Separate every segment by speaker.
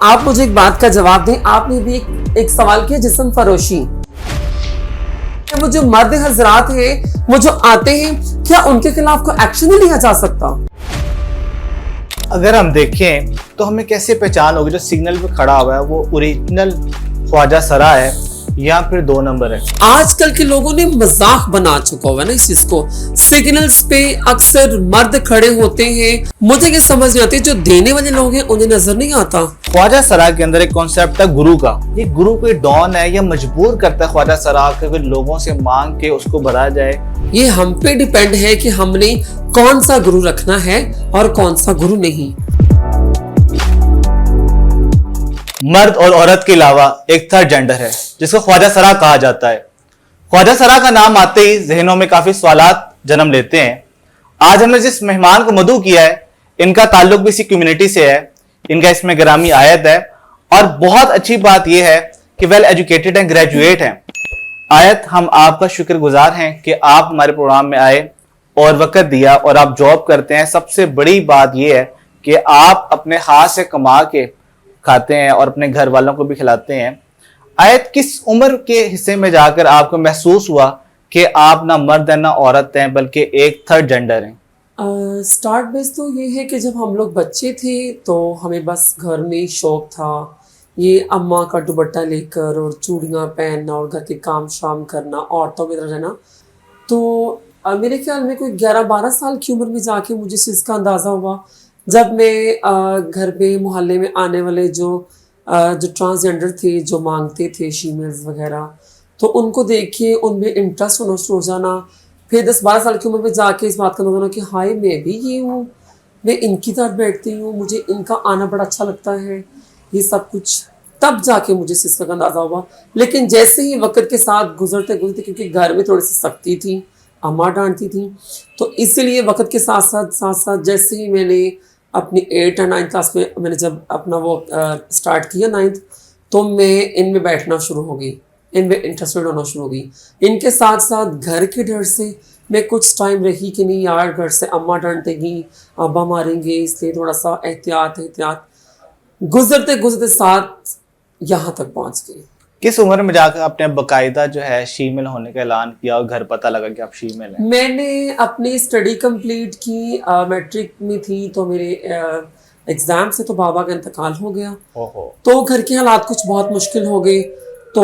Speaker 1: आप मुझे एक बात का जवाब दें, आपने भी एक सवाल किया जिस्म फरोशी। वो जो मर्द हजरात हैं, वो जो आते हैं, क्या उनके खिलाफ कोई एक्शन नहीं लिया जा सकता?
Speaker 2: अगर हम देखें तो हमें कैसे पहचान होगी जो सिग्नल पे खड़ा हुआ है वो ओरिजिनल ख्वाजा सरा है या फिर 2 नंबर है।
Speaker 1: आजकल के लोगों ने मजाक बना चुका हुआ है ना इस चीज को। सिग्नल्स पे अक्सर मर्द खड़े होते हैं, मुझे ये समझ नहीं आती, जो देने वाले लोग हैं उन्हें नजर नहीं आता।
Speaker 2: ख्वाजा सरा के अंदर एक कॉन्सेप्ट है गुरु का। ये गुरु कोई डॉन है या मजबूर करता है ख्वाजा सरा के लोगों से मांग के उसको भरा जाए।
Speaker 1: ये हम पे डिपेंड है कि हमने कौन सा गुरु रखना है और कौन सा गुरु नहीं।
Speaker 2: मर्द और औरत के अलावा एक थर्ड जेंडर है जिसको ख्वाजा सरा कहा जाता है। ख्वाजा सरा का नाम आते ही जहनों में काफी सवालात जन्म लेते हैं। आज हमने जिस मेहमान को मदऊ किया है, इनका ताल्लुक भी इसी कम्युनिटी से है। इनका इसमें ग्रामी आयत है और बहुत अच्छी बात यह है कि वेल एजुकेटेड एंड ग्रेजुएट हैं। आयत, हम आपका शुक्रगुजार हैं कि आप हमारे प्रोग्राम में आए और वक्त दिया, और आप जॉब करते हैं। सबसे बड़ी बात यह है कि आप अपने हाथ से कमा के खाते हैं और अपने घर वालों को भी खिलाते हैं। आयत, किस उम्र के हिस्से में जाकर आपको महसूस हुआ कि आप ना मर्द हैं ना औरत हैं बल्कि एक थर्ड जेंडर हैं?
Speaker 1: स्टार्ट बेस तो ये है कि जब हम लोग बच्चे थे तो हमें बस घर में शौक था ये अम्मा का दुपट्टा लेकर और चूड़ियाँ पहनना और घर के काम शाम करना, औरतों की तरह रहना। तो मेरे ख्याल में कोई 11-12 साल की उम्र में जाके मुझे इस चीज़ का अंदाज़ा हुआ, जब मैं घर पे मोहल्ले में आने वाले जो ट्रांसजेंडर थे, जो मांगते थे शीमेल्स वगैरह, तो उनको देख के उनमें इंटरेस्ट होना शुरू हो जाना। फिर 10-12 साल की उम्र में जाके इस बात का होना कि हाय मैं भी ये हूँ, मैं इनकी तरफ बैठती हूँ, मुझे इनका आना बड़ा अच्छा लगता है, ये सब कुछ। तब जाके मुझे इस का अंदाज़ा हुआ। लेकिन जैसे ही वक्त के साथ गुजरते गुजरते, क्योंकि घर में थोड़ी सी सख्ती थी, अम्मा डांटती थी, तो इसीलिए वक्त के साथ साथ जैसे ही मैंने अपनी 8 और 9 क्लास में मैंने जब अपना वो स्टार्ट किया 9th, तो मैं इनमें बैठना शुरू हो गई, इनमें इंटरेस्टेड होना शुरू हो गई। इनके साथ साथ घर के डर से मैं कुछ टाइम रही कि नहीं यार, घर से अम्मा डांटेगी, अब्बा मारेंगे, इसलिए थोड़ा सा एहतियात गुजरते गुजरते साथ यहाँ तक पहुँच गई।
Speaker 2: किस उम्र में जाकर आपने बाकायदा जो है शीमेल होने का ऐलान किया और घर पता लगा कि आप शीमेल हैं?
Speaker 1: मैंने अपनी स्टडी कंप्लीट की, मैट्रिक में थी, तो मेरे एग्ज़ाम से तो बाबा का इंतकाल हो गया। तो घर के हालात कुछ बहुत मुश्किल हो गए। तो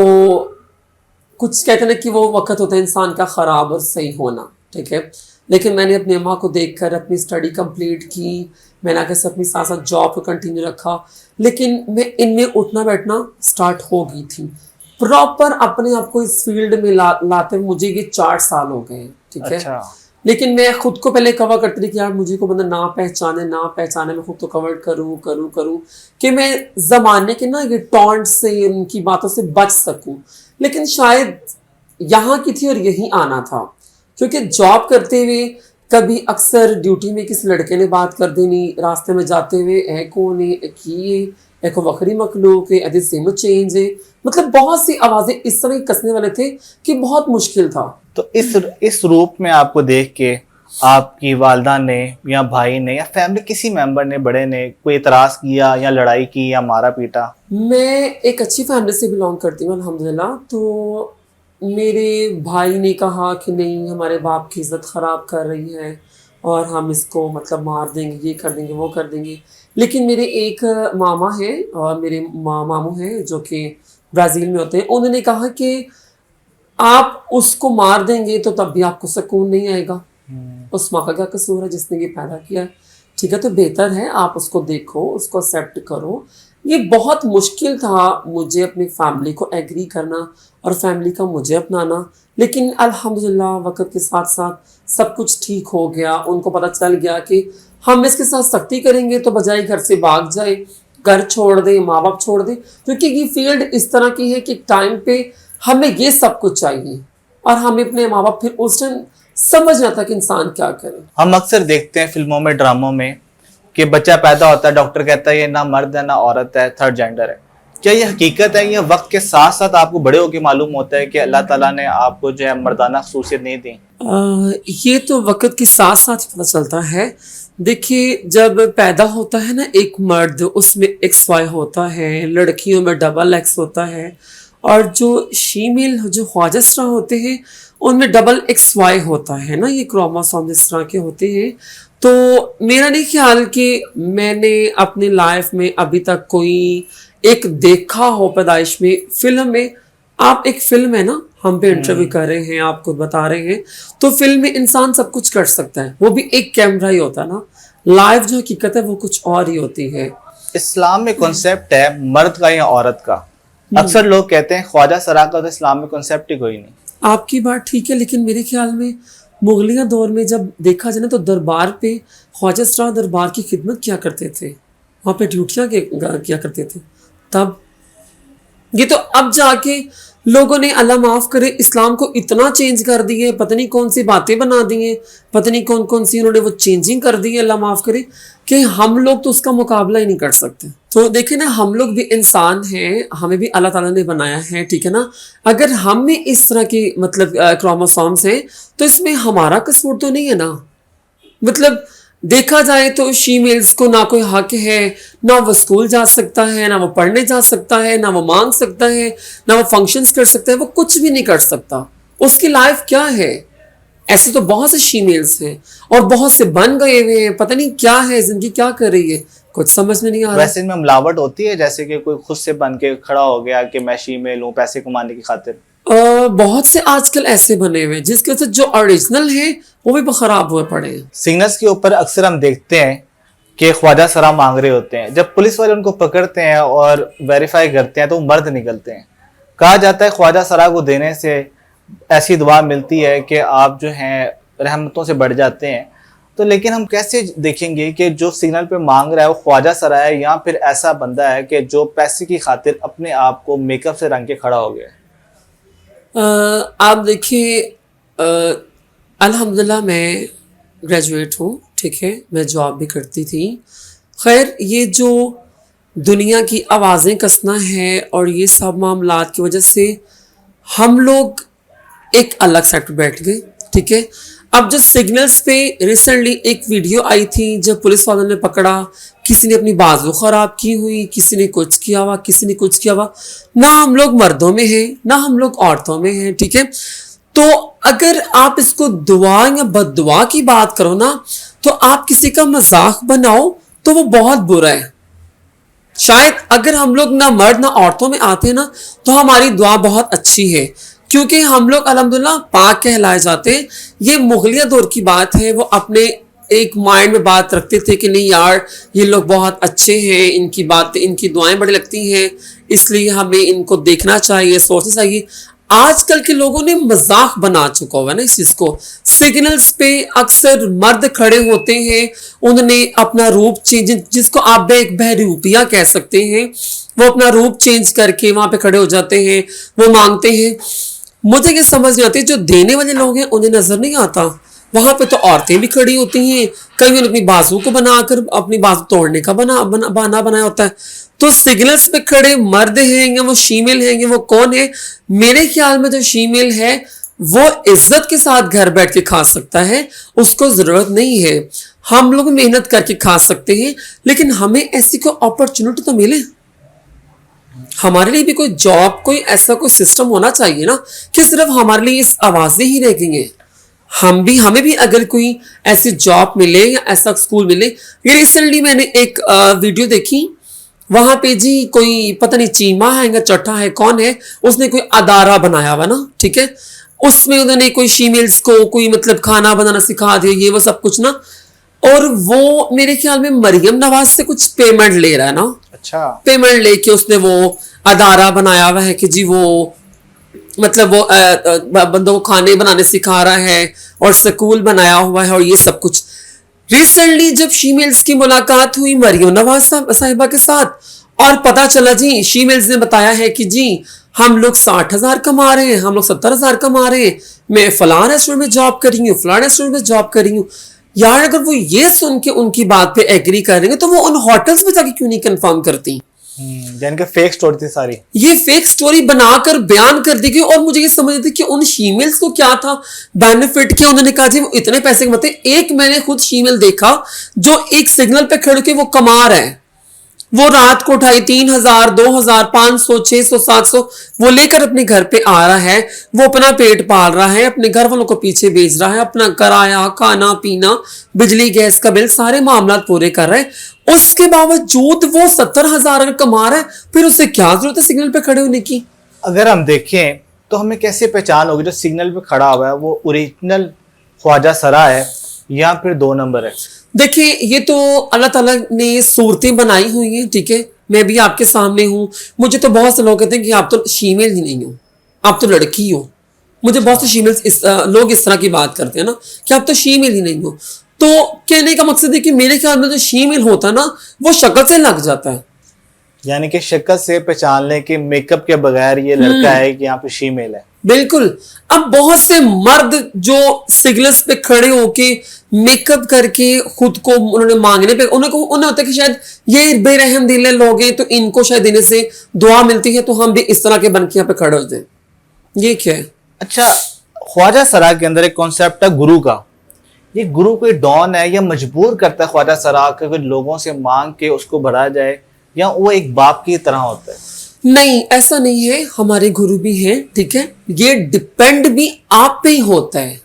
Speaker 1: कुछ कहते हैं कि वो वक्त होता है इंसान का ख़राब और सही होना, ठीक है। लेकिन मैंने अपनी अम्मा को देखकर अपनी स्टडी कंप्लीट की, मैंने आगे से अपनी साथ साथ जॉब को कंटिन्यू रखा, लेकिन मैं इनमें उठना बैठना स्टार्ट हो गई थी प्रॉपर अपने आप को इस फील्ड में लाते हुए। मुझे ये 4 साल हो गए, ठीक है।
Speaker 2: अच्छा।
Speaker 1: लेकिन मैं खुद को पहले कवर करती थी कि यार मुझे को बंदा ना पहचाने मैं खुद तो कवर करूँ कि मैं ज़माने के ना ये टॉन्ट से, उनकी बातों से बच सकूं। लेकिन शायद यहाँ की थी और यहीं आना था, क्योंकि जॉब करते हुए कभी अक्सर ड्यूटी में किसी लड़के ने बात कर देनी, रास्ते में जाते हुए है कौन है की एक वखरी मखलूक है, अदि सिम चेंज है, मतलब बहुत सी आवाज़ें इस तरह कसने वाले थे कि बहुत मुश्किल था।
Speaker 2: तो इस रूप में आपको देख के आपकी वालदा ने या भाई ने या फैमिली किसी मेंबर ने, बड़े ने कोई इतराज़ किया या लड़ाई की या मारा पीटा?
Speaker 1: मैं एक अच्छी फैमिली से बिलोंग करती हूँ अल्हम्दुलिल्लाह। तो मेरे भाई ने कहा कि नहीं, हमारे बाप की इज़्ज़त ख़राब कर रही है और हम इसको मतलब मार देंगे, ये कर देंगे, वो कर देंगे। लेकिन मेरे एक मामा हैं और मेरे मामू हैं जो कि ब्राज़ील में होते हैं, उन्होंने कहा कि आप उसको मार देंगे तो तब भी आपको सुकून नहीं आएगा। उस माँ का क्या कसूर है जिसने ये पैदा किया है, ठीक है। तो बेहतर है आप उसको देखो, उसको एक्सेप्ट करो। ये बहुत मुश्किल था मुझे अपनी फैमिली को एग्री करना और फैमिली का मुझे अपनाना, लेकिन अल्हम्दुलिल्लाह वक्त के साथ साथ सब कुछ ठीक हो गया। उनको पता चल गया कि हम इसके साथ सख्ती करेंगे तो बजाय घर से भाग जाए, घर छोड़ दे, माँ बाप छोड़ दे, क्योंकि ये फील्ड इस तरह की है कि टाइम पे हमें ये सब कुछ चाहिए और हमें अपने माँ बाप फिर उस टाइम समझ नहीं आता कि इंसान क्या करे।
Speaker 2: हम अक्सर देखते हैं फिल्मों में, ड्रामों में कि बच्चा पैदा होता है, डॉक्टर कहता है ये ना मर्द है ना औरत है, थर्ड जेंडर है। क्या ये हकीकत है या वक्त के साथ साथ आपको बड़े होकर मालूम होता है कि अल्लाह ताला ने आपको जो है मर्दाना खसूसियत नहीं दी?
Speaker 1: ये तो वक्त के साथ साथ ही पता चलता है। देखिए, जब पैदा होता है ना एक मर्द, उसमें XY होता है, लड़कियों में XX होता है, और जो फीमेल जो ख्वाजस्ट्रा होते हैं उनमें XXY होता है ना, ये क्रोमोसोम इस तरह के होते हैं। तो मेरा नहीं ख्याल कि मैंने अपनी लाइफ में अभी तक कोई एक देखा हो पैदाइश में। फिल्म में, आप एक फिल्म है ना, हम पे इंटरव्यू कर रहे हैं, आप खुद बता रहे हैं, तो फिल्म में इंसान सब कुछ कर सकता है, वो भी एक कैमरा ही होता है ना। लाइव जो हकीकत है वो कुछ और ही होती है।
Speaker 2: इस्लाम में कॉन्सेप्ट है मर्द का या औरत का। अक्सर लोग कहते हैं ख्वाजा सरा का, तो इस्लाम में कॉन्सेप्ट ही कोई नहीं।
Speaker 1: आपकी बात ठीक है, लेकिन मेरे ख्याल में मुगलिया दौर में जब देखा जाए ना, तो दरबार पे ख्वाजा सरा दरबार की खिदमत क्या करते थे, वहाँ पे ड्यूटियाँ किया करते थे। तब ये तो अब जाके लोगों ने, अल्लाह माफ करे, इस्लाम को इतना चेंज कर दिए, पता नहीं कौन सी बातें बना दी हैं, पता नहीं कौन कौन सी उन्होंने वो चेंजिंग कर दी है, अल्लाह माफ करे, कि हम लोग तो उसका मुकाबला ही नहीं कर सकते। तो देखे ना, हम लोग भी इंसान हैं, हमें भी अल्लाह ताला ने बनाया है, ठीक है ना। अगर हम में इस तरह की मतलब क्रोमोसोम्स हैं, तो इसमें हमारा कसूर तो नहीं है ना। मतलब देखा जाए तो फीमेल्स को ना कोई हक है, ना वो स्कूल जा सकता है, ना वो पढ़ने जा सकता है, ना वो मांग सकता है, ना वो फंक्शंस कर सकता है, वो कुछ भी नहीं कर सकता। उसकी लाइफ क्या है? ऐसे तो बहुत से फीमेल्स हैं और बहुत से बन गए हुए हैं, पता नहीं क्या है जिंदगी, क्या कर रही है, कुछ समझ में नहीं आ रहा।
Speaker 2: वैसे इनमें मिलावट होती है, जैसे कि कोई खुद से बन के खड़ा हो गया कि मैं फीमेल हूँ पैसे कमाने की खातिर।
Speaker 1: बहुत से आजकल ऐसे बने हुए हैं जिसके वजह से जो ओरिजिनल है वो भी खराब हुए पड़े हैं।
Speaker 2: सिग्नल्स के ऊपर अक्सर हम देखते हैं कि ख्वाजा सरा मांग रहे होते हैं। जब पुलिस वाले उनको पकड़ते हैं और वेरीफाई करते हैं तो वो मर्द निकलते हैं। कहा जाता है ख्वाजा सरा को देने से ऐसी दुआ मिलती है कि आप जो हैं रहमतों से बढ़ जाते हैं। तो लेकिन हम कैसे देखेंगे कि जो सिग्नल पे मांग रहा है वो ख्वाजा सरा है या फिर ऐसा बंदा है कि जो पैसे की खातिर अपने आप को मेकअप से रंग के खड़ा हो गया?
Speaker 1: आप देखिए, अल्हम्दुलिल्लाह मैं ग्रेजुएट हूँ, ठीक है, मैं जॉब भी करती थी। खैर, ये जो दुनिया की आवाज़ें कसना है और ये सब मामलात की वजह से हम लोग एक अलग सेक्टर बैठ गए, ठीक है। अब जो सिग्नल्स पे रिसेंटली एक वीडियो आई थी, जब पुलिस वालों ने पकड़ा, किसी ने अपनी बाजू खराब की हुई, किसी ने कुछ किया हुआ, किसी ने कुछ किया हुआ। ना हम लोग मर्दों में हैं, ना हम लोग औरतों में हैं, ठीक है। तो अगर आप इसको दुआ या बद्दुआ की बात करो ना, तो आप किसी का मजाक बनाओ तो वो बहुत बुरा है। शायद अगर हम लोग ना मर्द ना औरतों में आते हैं ना, तो हमारी दुआ बहुत अच्छी है, क्योंकि हम लोग अल्हम्दुलिल्लाह पाक कहलाए जाते हैं। ये मुगलिया दौर की बात है, वो अपने एक माइंड में बात रखते थे कि नहीं यार, ये लोग बहुत अच्छे हैं, इनकी बातें, इनकी दुआएं बड़ी लगती हैं, इसलिए हमें इनको देखना चाहिए, सोचना चाहिए। आजकल के लोगों ने मजाक बना चुका हुआ है ना इस चीज को। सिग्नल्स पे अक्सर मर्द खड़े होते हैं, उन्होंने अपना रूप चेंज, जिसको आप एक बहरूपिया कह सकते हैं, वो अपना रूप चेंज करके वहां पे खड़े हो जाते हैं, वो मांगते हैं। मुझे ये समझ नहीं आती, जो देने वाले लोग हैं उन्हें नजर नहीं आता। वहां पे तो औरतें भी खड़ी होती हैं, कई उन्होंने अपनी बाजू को बनाकर अपनी बाजू तोड़ने का बना बनाया होता है। तो सिग्नल्स पे खड़े मर्द हैं या वो फीमेल हैं, वो कौन है? मेरे ख्याल में जो फीमेल है वो इज्जत के साथ घर बैठ के खा सकता है, उसको जरूरत नहीं है। हम लोग मेहनत करके खा सकते हैं, लेकिन हमें ऐसी कोई अपॉर्चुनिटी तो मिले। हमारे लिए भी कोई जॉब, कोई ऐसा कोई सिस्टम होना चाहिए ना, कि सिर्फ हमारे लिए इस आवाजें ही रह गई हैं। हमें भी अगर कोई ऐसी जॉब मिले या ऐसा स्कूल मिले। ये रिसेंटली मैंने एक वीडियो देखी, वहां पे जी कोई पता नहीं चीमा है या चट्टा है, कौन है, उसने कोई अदारा बनाया हुआ ना, ठीक है। उसमें उन्होंने कोई फीमेल्स को कोई मतलब खाना बनाना सिखा दिया, ये वो सब कुछ ना। और वो मेरे ख्याल में मरियम नवाज से कुछ पेमेंट ले रहा है ना।
Speaker 2: अच्छा।
Speaker 1: पेमेंट लेके उसने वो अदारा बनाया हुआ है कि जी वो मतलब वो बंदों को खाने बनाने सिखा रहा है और स्कूल बनाया हुआ है और ये सब कुछ। रिसेंटली जब फीमेल्स की मुलाकात हुई मरियम नवाज साहिबा के साथ और पता चला जी, फीमेल्स ने बताया है कि जी हम लोग 60,000 कमा रहे हैं, हम लोग 70,000 कमा रहे हैं, मैं फलां रेस्टोरेंट में जॉब कर रही हूँ, फलां रेस्टोरेंट में जॉब कर रही हूँ। यार अगर वो ये सुन के उनकी बात पे एग्री करेंगे तो वो उन होटल्स में जाके क्यों नहीं कंफर्म करती?
Speaker 2: यानी कि फेक स्टोरी थी सारी।
Speaker 1: ये फेक स्टोरी बनाकर बयान कर दी गई और मुझे ये समझ थी कि उन शीमेल्स को क्या था बेनिफिट, क्या उन्होंने कहा जी वो इतने पैसे कमाते। एक मैंने खुद शीमेल देखा जो एक सिग्नल पे खड़े के वो कमा रहा है, वो रात को उठाई 3,000 2,000 500 600 700 वो लेकर अपने घर पे आ रहा है, वो अपना पेट पाल रहा है, अपने घर वालों को पीछे भेज रहा है, अपना किराया खाना पीना बिजली गैस का बिल सारे मामला पूरे कर रहा है। उसके बावजूद वो 70,000 अगर कमा रहा है, फिर उससे क्या जरूरत है सिग्नल पे खड़े होने की।
Speaker 2: अगर हम देखें तो हमें कैसे पहचान होगी जो सिग्नल पे खड़ा हुआ है वो ओरिजिनल ख्वाजा सरा है या फिर 2 नंबर है?
Speaker 1: देखिए ये तो अल्लाह ताला ने सूरतें बनाई हुई हैं, ठीक है। मैं भी आपके सामने हूं, मुझे तो बहुत से लोग कहते हैं कि आप तो शीमेल ही नहीं हो, आप तो लड़की हो। मुझे बहुत से शीमेल लोग इस तरह की बात करते हैं ना कि आप तो शीमेल ही नहीं हो। तो कहने का मकसद है कि मेरे ख्याल में जो शीमेल होता है ना वो शक्ल से लग जाता है,
Speaker 2: यानी कि शक्ल से पहचान लें कि मेकअप के बगैर ये लड़का है कि यहाँ पे फीमेल है।
Speaker 1: बिल्कुल। अब बहुत से मर्द जो सिग्नल्स पे खड़े होके मेकअप करके खुद को उन्होंने मांगने पे उन्हें होता है कि शायद ये बेरहम दिल लोग हैं तो इनको शायद देने से दुआ मिलती है, तो हम भी इस तरह के बन के यहाँ पे खड़े हो जाए। ये क्या है?
Speaker 2: अच्छा, ख्वाजा सरा के अंदर एक कॉन्सेप्ट है गुरु का। ये गुरु कोई डॉन है या मजबूर करता है ख्वाजा सरा के लोगों से मांग के उसको बढ़ा जाए, या वो एक बाप की तरह होता है?
Speaker 1: नहीं, ऐसा नहीं है। हमारे गुरु भी हैं, ठीक है। ये डिपेंड भी आप पे ही होता है,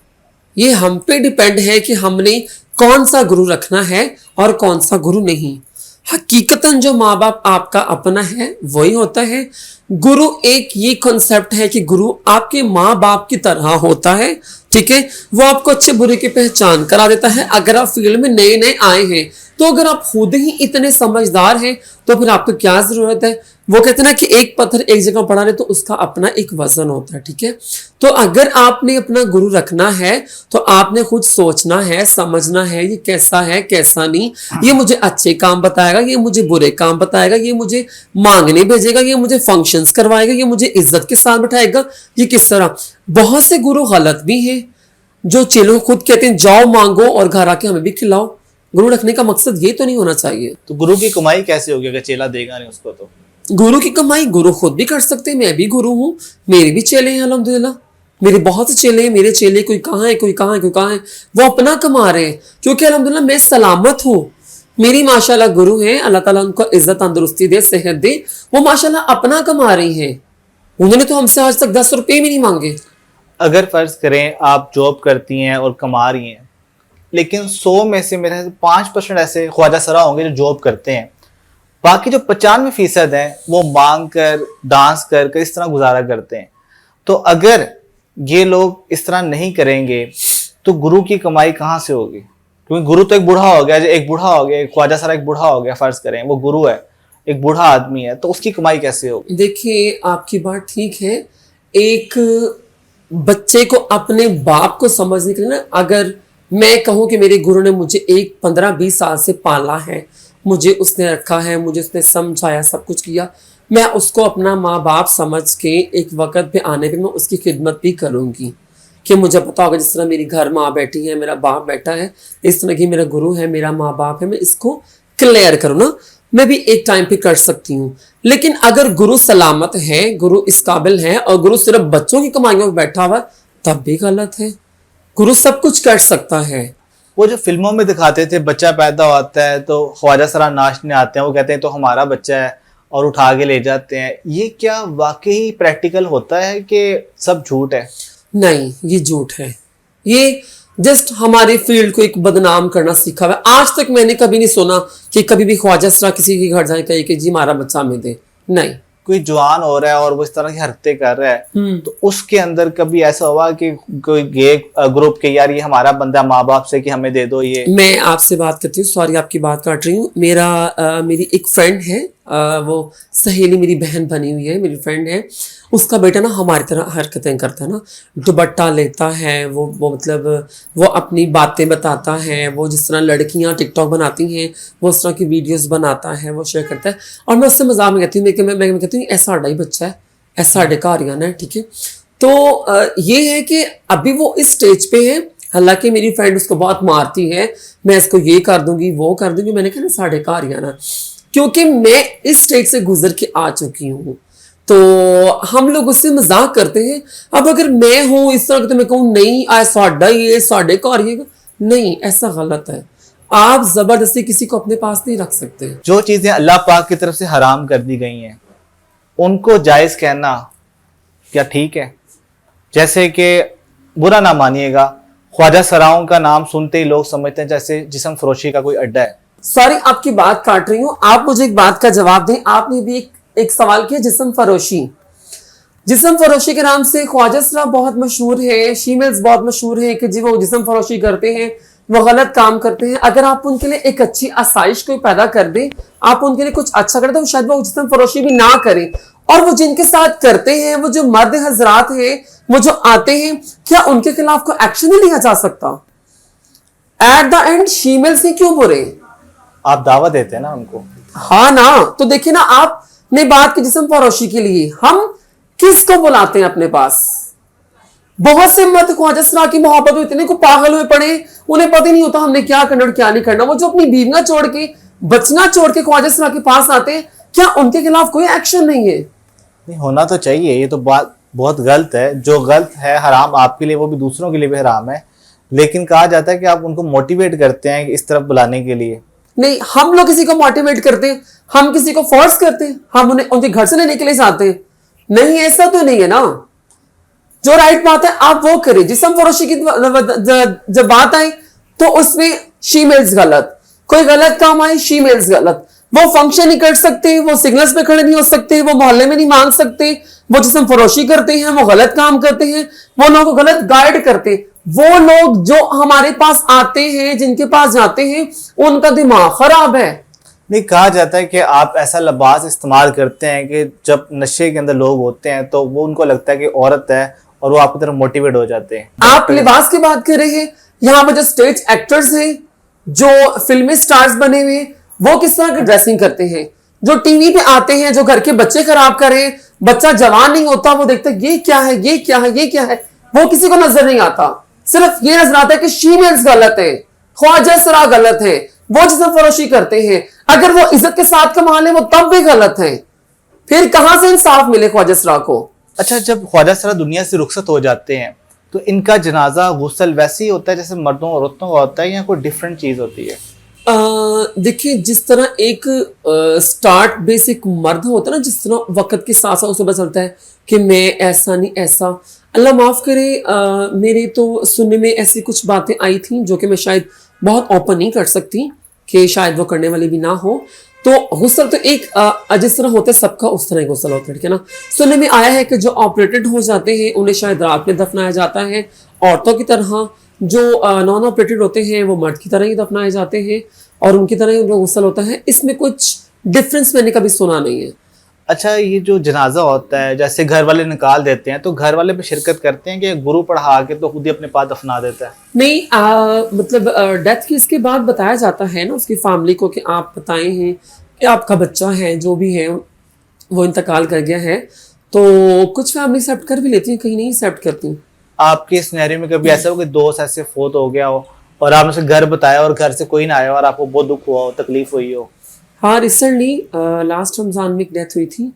Speaker 1: ये हम पे डिपेंड है कि हमने कौन सा गुरु रखना है और कौन सा गुरु नहीं। हकीकतन जो माँ बाप आपका अपना है वही होता है गुरु। एक ये कॉन्सेप्ट है कि गुरु आपके माँ बाप की तरह होता है, ठीक है। वो आपको अच्छे बुरे की पहचान करा देता है। अगर आप फील्ड में नए नए आए हैं तो अगर आप खुद ही इतने समझदार हैं तो फिर आपको क्या जरूरत है। वो कहते हैं ना कि एक पत्थर एक जगह पड़ा रहे तो उसका अपना एक वजन होता है, ठीक है। तो अगर आपने अपना गुरु रखना है तो आपने खुद सोचना है, समझना है ये कैसा है कैसा नहीं, ये मुझे अच्छे काम बताएगा, ये मुझे बुरे काम बताएगा, ये मुझे मांगने भेजेगा, ये मुझे फंक्शंस करवाएगा, ये मुझे इज्जत के साथ बिठाएगा, ये किस तरह। बहुत से गुरु गलत भी हैं जो चेलों खुद कहते हैं जाओ मांगो और घर आके हमें भी खिलाओ। गुरु रखने का मकसद ये तो नहीं होना चाहिए।
Speaker 2: तो गुरु की कमाई कैसे होगी अगर चेला देगा नहीं उसको? तो
Speaker 1: गुरु की कमाई गुरु खुद भी कर सकते हैं। मैं भी गुरु हूं, मेरे भी चेले हैं अल्हम्दुलिल्लाह। मेरे बहुत से चेले हैं, मेरे चेले कोई कहाँ है कोई कहाँ है कोई कहाँ है, वो अपना कमा रहे हैं क्योंकि अल्हम्दुलिल्लाह मैं सलामत हूँ। मेरी माशाल्लाह गुरु हैं, अल्लाह ताला उनको इज्जत तंदुरुस्ती दे सेहत दे, वो माशाल्लाह अपना कमा रही हैं। उन्होंने तो हमसे आज तक 10 रुपये भी नहीं मांगे।
Speaker 2: अगर फर्ज करें आप जॉब करती हैं और कमा रही हैं, लेकिन 100 में से मेरे 5% ऐसे ख्वाजा सरा होंगे जो जॉब करते हैं, बाकी जो 95% हैं वो मांग कर डांस कर इस तरह गुजारा करते हैं। तो अगर ये लोग इस तरह नहीं करेंगे तो गुरु की कमाई कहाँ से होगी? क्योंकि गुरु तो एक बूढ़ा हो गया, एक बूढ़ा हो गया, एक ख्वाजा सरा एक बूढ़ा हो गया, फर्ज करें वो गुरु है, एक बूढ़ा आदमी है, तो उसकी कमाई कैसे होगी?
Speaker 1: देखिए आपकी बात ठीक है। एक बच्चे को अपने बाप को समझने के लिए ना, अगर मैं कहूँ कि मेरे गुरु ने मुझे एक 15-20 साल से पाला है, मुझे उसने रखा है, मुझे उसने समझाया, सब कुछ किया, मैं उसको अपना माँ बाप समझ के एक वक्त पे आने पे मैं उसकी खिदमत भी करूँगी। कि मुझे पता होगा जिस तरह मेरी घर माँ बैठी है, मेरा बाप बैठा है, इस तरह की मेरा गुरु है, मेरा माँ बाप है, मैं इसको क्लियर करूँ ना, मैं भी एक टाइम पे कर सकती हूँ। लेकिन अगर गुरु सलामत है, गुरु इस काबिल है और गुरु सिर्फ बच्चों की कमाइयों में बैठा हुआ, तब भी गलत है। गुरु सब कुछ कर सकता है।
Speaker 2: वो जो फिल्मों में दिखाते थे बच्चा पैदा होता है तो ख्वाजा सरा नाचने आते हैं, वो कहते हैं तो हमारा बच्चा है और उठा के ले जाते हैं, ये क्या वाकई प्रैक्टिकल होता है कि सब झूठ है?
Speaker 1: नहीं, ये झूठ है। ये जस्ट हमारे फील्ड को एक बदनाम करना सीखा हुआ है। आज तक मैंने कभी नहीं सुना कि कभी भी ख्वाजा सरा किसी के घर जाए कहे कि जी हमारा बच्चा हमें दे। नहीं।
Speaker 2: कोई जवान हो रहा है और वो इस तरह की हरकतें कर रहा है तो उसके अंदर कभी ऐसा हुआ कि कोई गे ग्रुप के यार ये हमारा बंदा माँ बाप से कि हमें दे दो ये? मैं
Speaker 1: आपसे बात करती हूँ, सॉरी आपकी बात काट रही हूँ। मेरी एक फ्रेंड है, वो सहेली मेरी बहन बनी हुई है, मेरी फ्रेंड है, उसका बेटा ना हमारी तरह हरकतें करता है ना, दुपट्टा लेता है, वो मतलब वो अपनी बातें बताता है, वो जिस तरह लड़कियां टिकटॉक बनाती हैं वो उस तरह की वीडियोस बनाता है, वो शेयर करता है। और मैं उससे मजाक में कहती हूँ, मैं कहती हूँ ऐसा साढ़ा ही बच्चा है, ऐसा साढ़े का आरियाना है, ठीक है। तो ये है कि अभी वो इस स्टेज पे है, हालांकि मेरी फ्रेंड उसको बहुत मारती है, मैं इसको ये कर दूंगी वो कर दूंगी, मैंने कहा ना साढ़े का आरियाना। क्योंकि मैं इस स्टेज से गुजर के आ चुकी हूँ, तो हम लोग उससे मजाक करते हैं। अब अगर मैं हूं इस तरह तो मैं कहूँ नहीं आ साडा ये साडे घर ये, नहीं, ऐसा गलत है। आप जबरदस्ती किसी को अपने पास नहीं रख सकते।
Speaker 2: जो चीजें अल्लाह पाक की तरफ से हराम कर दी गई हैं उनको जायज कहना क्या ठीक है? जैसे कि बुरा ना मानिएगा, ख्वाजा सराओं का नाम सुनते ही लोग समझते हैं जैसे जिस्म फरोशी का कोई अड्डा है।
Speaker 1: सॉरी, आपकी बात काट रही हूँ, आप मुझे एक बात का जवाब दें। आपने भी एक सवाल किया जिस्म फरोशी। जिस्म फरोशी के नाम से ख्वाजा सरा बहुत मशहूर है, शीमेल्स बहुत मशहूर है कि जी वो जिस्म फरोशी करते हैं, वो गलत काम करते हैं। अगर आप उनके लिए एक अच्छी आसाइश को पैदा कर दें, आप उनके लिए कुछ अच्छा करें, तो शायद वो जिस्म फरोशी भी ना करें। और वो जिनके साथ करते हैं, वो जो मर्द हजरात हैं, वो जो आते हैं, क्या उनके खिलाफ कोई एक्शन नहीं लिया जा सकता? एट द एंड शीमेल्स ही क्यों बुरे?
Speaker 2: आप दावा देते हैं ना उनको।
Speaker 1: हाँ ना, तो देखिए ना, आपने बात की जिस्म फरोशी के लिए, हम किसको बुलाते हैं अपने पास? बहुत से मर्द ख्वाजा सरा की मोहब्बत में इतने को पागल हुए पड़े, उन्हें पता ही नहीं होता हमने क्या करना और क्या नहीं करना। वो जो अपनी बीवियां छोड़ के, बचना छोड़ के ख्वाजा सरा के पास आते हैं, क्या उनके खिलाफ कोई एक्शन नहीं है?
Speaker 2: नहीं, होना तो चाहिए। ये तो बात बहुत गलत है। जो गलत है हराम आपके लिए, वो भी दूसरों के लिए भी हराम है। लेकिन कहा जाता है कि आप उनको मोटिवेट करते हैं इस तरफ बुलाने के लिए।
Speaker 1: नहीं, हम लोग किसी को मोटिवेट करते हैं, हम किसी को फोर्स करते हैं, हम उन्हें उनके घर से लेने के लिए जाते हैं? नहीं, ऐसा तो नहीं है ना। जो राइट बात है आप वो करें। जिस्म फरोशी की जब बात आई तो उसमें शीमेल्स गलत, कोई गलत काम आए शीमेल्स गलत। वो फंक्शन नहीं कर सकते, वो सिग्नल्स पे खड़े नहीं हो सकते, वो मोहल्ले में नहीं मांग सकते, वो जिस्म फरोशी करते हैं, वो गलत काम करते हैं, वो लोगों को गलत गाइड करते हैं। वो लोग जो हमारे पास आते हैं, जिनके पास जाते हैं, उनका दिमाग खराब है।
Speaker 2: नहीं, कहा जाता है कि आप ऐसा लिबास इस्तेमाल करते हैं कि जब नशे के अंदर लोग होते हैं तो वो उनको लगता है कि औरत है और वो आपकी तरफ मोटिवेट हो जाते हैं।
Speaker 1: आप लिबास की बात कर रहे हैं, यहाँ पर जो स्टेज एक्टर्स हैं, जो फिल्मी स्टार्स बने हुए हैं, वो किस तरह की ड्रेसिंग करते हैं? जो टीवी पे आते हैं, जो घर के बच्चे खराब करें, बच्चा जवान नहीं होता, वो देखते हैं ये क्या है, ये क्या है, ये क्या है, वो किसी को नजर नहीं आता। सिर्फ ये नजर आता है कि शीमेल्स गलत है, ख्वाजा सरा गलत है, वो जिस्म फरोशी करते हैं। अगर वो इज्जत के साथ कमा ले, वो तब भी गलत है। फिर कहां से इंसाफ मिले ख्वाजा सरा को?
Speaker 2: अच्छा, जब ख्वाजा सरा दुनिया से रुखसत हो जाते हैं तो इनका जनाजा गुस्ल वैसे ही होता है जैसे मर्दों औरतों का होता है, या कोई डिफरेंट चीज होती है?
Speaker 1: देखिए, जिस तरह एक स्टार्ट बेसिक मर्द होता है ना, जिस तरह वक्त के साथ साथ उसे पता चलता है कि मैं ऐसा नहीं ऐसा, अल्लाह माफ करे, मेरे तो सुनने में ऐसी कुछ बातें आई थी जो कि मैं शायद बहुत ओपन नहीं कर सकती, कि शायद वो करने वाली भी ना हो। तो गुस्ल तो एक जिस तरह होता है सबका उस तरह गुस्ल होता है, ठीक है ना। सुनने में आया है कि जो ऑपरेटेड हो जाते हैं उन्हें शायद रात में दफनाया जाता है, औरतों की तरह। जो नॉन ऑपरेटेड होते हैं वो मर्द की तरह ही दफनाए जाते हैं और उनकी तरह ही उनका गुस्ल होता है। इसमें कुछ डिफरेंस मैंने कभी सुना नहीं है।
Speaker 2: अच्छा, ये जो जनाजा होता है जैसे घर वाले निकाल देते हैं तो घर वाले भी शिरकत करते हैं कि गुरु पढ़ा के तो खुद ही अपने पास दफना देता है?
Speaker 1: नहीं, मतलब डेथ की इसके बाद बताया जाता है ना उसकी फैमिली को कि आप बताए हैं कि आपका बच्चा है, जो भी है वो इंतकाल कर गया है। तो कुछ फैमिली एक्सेप्ट कर भी लेती हैं, कहीं नहीं एक्सेप्ट करती।
Speaker 2: आपके सिनेरियो में कभी ऐसा हो कि दोस्त ऐसे फोत हो गया हो और आपने उसे घर बताया और घर से कोई ना आया और आपको बहुत दुख हुआ हो, तकलीफ हुई हो?
Speaker 1: हाँ, रिसेंटली लास्ट रमज़ान में एक डेथ हुई थी,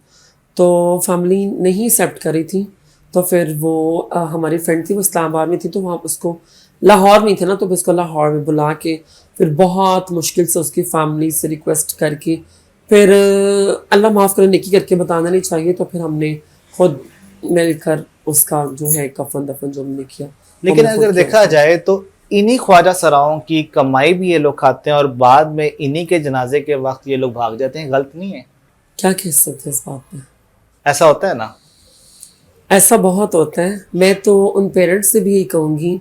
Speaker 1: तो फैमिली नहीं एक्सेप्ट करी थी। तो फिर वो हमारी फ्रेंड थी, वो इस्लामाबाद में थी, तो वहाँ उसको लाहौर में थे ना, तो उसको लाहौर में बुला के फिर बहुत मुश्किल से उसकी फैमिली से रिक्वेस्ट करके फिर अल्लाह माफ़ करे, नेकी करके बताना नहीं चाहिए, तो फिर हमने खुद मिलकर उसका जो है कफन दफन जो हमने किया।
Speaker 2: लेकिन अगर देखा जाए तो इन्हीं ख्वाजा सराओं की कमाई भी ये लोग खाते हैं और बाद में इन्हीं के जनाजे के वक्त ये लोग भाग जाते हैं। गलत नहीं है?
Speaker 1: क्या कह सकते हैं इस बात में?
Speaker 2: ऐसा होता है ना?
Speaker 1: ऐसा बहुत होता है। मैं तो उन पेरेंट्स से भी यही कहूँगी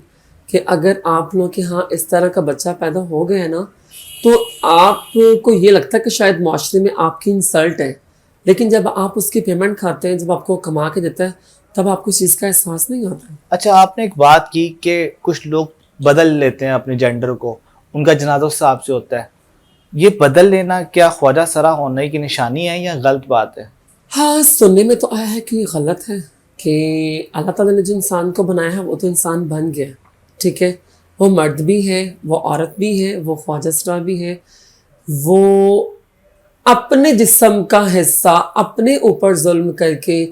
Speaker 1: कि अगर आप लोग के यहाँ इस तरह का बच्चा पैदा हो गया है ना, तो आपको ये लगता है कि शायद माशरे में आपकी इंसल्ट है, लेकिन जब आप उसकी पेमेंट खाते हैं, जब आपको कमा के देता है, तब आपको इस चीज़ का एहसास नहीं होता।
Speaker 2: अच्छा, आपने एक बात की कि कुछ लोग बदल लेते हैं अपने जेंडर को, उनका जनाजा उस हिसाब से होता है। ये बदल लेना क्या ख्वाजा सरा होने की निशानी है या गलत बात है?
Speaker 1: हाँ, सुनने में तो आया है कि गलत है, कि अल्लाह ताला ने जो इंसान को बनाया है वो तो इंसान बन गया, ठीक है। वो मर्द भी है, वो औरत भी है, वो ख्वाजा सरा भी है, वो अपने जिस्म का हिस्सा अपने ऊपर जुल्म करके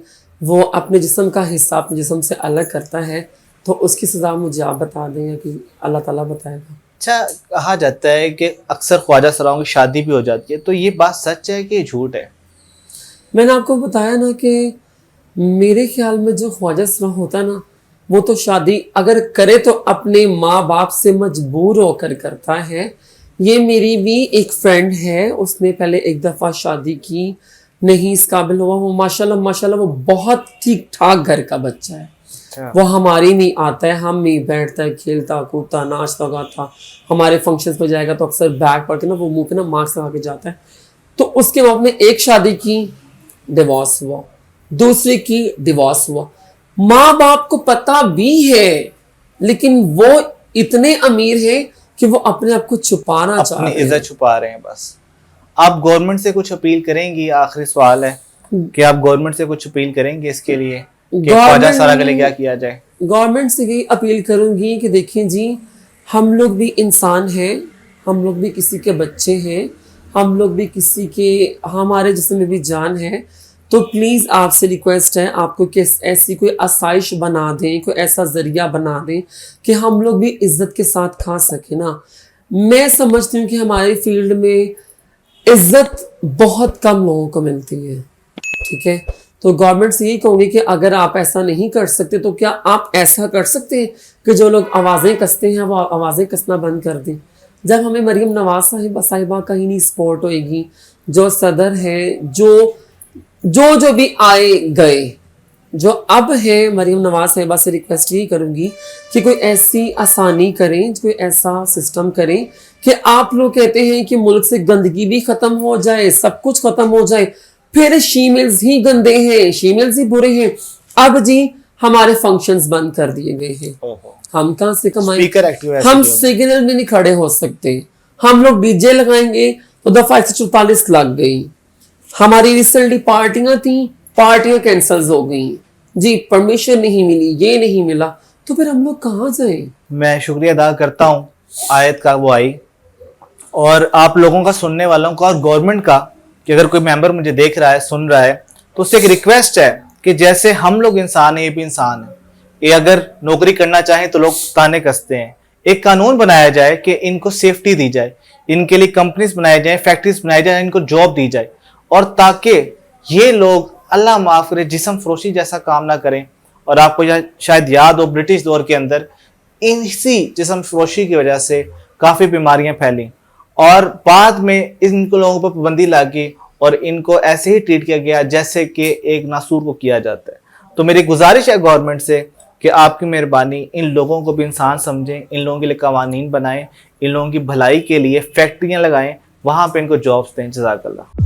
Speaker 1: वो अपने जिस्म का हिस्सा अपने जिस्म से अलग करता है, तो उसकी सज़ा मुझे आप बता दें या कि अल्लाह ताला बताएगा।
Speaker 2: अच्छा, कहा जाता है कि अक्सर ख्वाजा सराओं की शादी भी हो जाती है, तो ये बात सच है कि झूठ है?
Speaker 1: मैंने आपको बताया ना कि मेरे ख्याल में जो ख्वाजा सरा होता है ना, वो तो शादी अगर करे तो अपने माँ बाप से मजबूर होकर करता है। ये मेरी भी एक फ्रेंड है, उसने पहले एक दफ़ा शादी की, नहीं इस काबिल हुआ, वो माशाल्लाह माशाल्लाह वो बहुत ठीक ठाक घर का बच्चा है। वो हमारी नहीं आता है, हम नहीं बैठता है, खेलता कूदता नाचता गाता, हमारे फंक्शंस पे जाएगा तो अक्सर बैग पढ़ के ना वो मुंह पे ना मास्क लगा के जाता है। तो उसके बाद में एक शादी की, डिवोर्स हुआ, दूसरी की, डिवोर्स हुआ। माँ बाप को पता भी है लेकिन वो इतने अमीर हैं कि वो अपने आप को छुपाना चाह
Speaker 2: अपनी
Speaker 1: रहे हैं।
Speaker 2: इज्जत छुपा रहे हैं बस। आप गवर्नमेंट से कुछ अपील करेंगी? आखिरी सवाल है कि आप गवर्नमेंट से कुछ अपील करेंगे इसके लिए कि ख्वाजा सरा के लिए क्या किया जाए?
Speaker 1: गवर्नमेंट से यही अपील करूंगी कि देखिए जी, हम लोग भी इंसान हैं, हम लोग भी किसी के बच्चे हैं, हम लोग भी किसी के, हमारे जिस्म में भी जान है। तो प्लीज़ आपसे रिक्वेस्ट है, आपको कि ऐसी कोई आसाइश बना दें, कोई ऐसा ज़रिया बना दें कि हम लोग भी इज्जत के साथ खा सकें ना। मैं समझती हूँ कि हमारे फील्ड में इज्जत बहुत कम लोगों को मिलती है, ठीक है। तो गवर्नमेंट से यही कहूँगी कि अगर आप ऐसा नहीं कर सकते तो क्या आप ऐसा कर सकते हैं कि जो लोग आवाज़ें कसते हैं वो आवाज़ें कसना बंद कर दें। जब हमें मरीम नवाज साहिबा कहीं नहीं सपोर्ट होएगी, जो सदर है, जो भी आए गए, जो अब है, मरीम नवाज साहिबा से रिक्वेस्ट यही करूँगी कि कोई ऐसी आसानी करें, कोई ऐसा सिस्टम करें कि आप लोग कहते हैं कि मुल्क से गंदगी भी ख़त्म हो जाए, सब कुछ ख़त्म हो जाए, फिर शीमेल्स ही गंदे हैं, शीमेल्स ही बुरे हैं। अब जी हमारे फंक्शंस बंद कर दिए गए हैं, हम कहाँ से कमाएं? हम सिग्नल में नहीं खड़े हो सकते, हम लोग डीजे लगाएंगे तो दफा 144 लग गई। हमारी रिसेंटली पार्टियां थी, पार्टियां कैंसिल हो गई जी, परमिशन नहीं मिली, ये नहीं मिला, तो फिर हम लोग कहाँ जाएं?
Speaker 2: मैं शुक्रिया अदा करता हूँ आयत का, वो आई, और आप लोगों का, सुनने वालों का और गवर्नमेंट का, कि अगर कोई मेंबर मुझे देख रहा है, सुन रहा है, तो उससे एक रिक्वेस्ट है कि जैसे हम लोग इंसान हैं, ये भी इंसान है। ये अगर नौकरी करना चाहें तो लोग ताने कसते हैं। एक कानून बनाया जाए कि इनको सेफ्टी दी जाए, इनके लिए कंपनीज बनाई जाए, फैक्ट्रीज बनाई जाए, इनको जॉब दी जाए, और ताकि ये लोग अल्लाह माफ करे जिस्म फरोशी जैसा काम ना करें। और आपको शायद याद हो, ब्रिटिश दौर के अंदर इसी जिस्म फरोशी की वजह से काफ़ी बीमारियां फैली और बाद में इन लोगों पर पाबंदी लगी और इनको ऐसे ही ट्रीट किया गया जैसे कि एक नासूर को किया जाता है। तो मेरी गुजारिश है गवर्नमेंट से कि आपकी मेहरबानी इन लोगों को भी इंसान समझें, इन लोगों के लिए कवानीन बनाएं, इन लोगों की भलाई के लिए फैक्ट्रियां लगाएं, वहाँ पे इनको जॉब्स दें। जज़ाकल्लाह।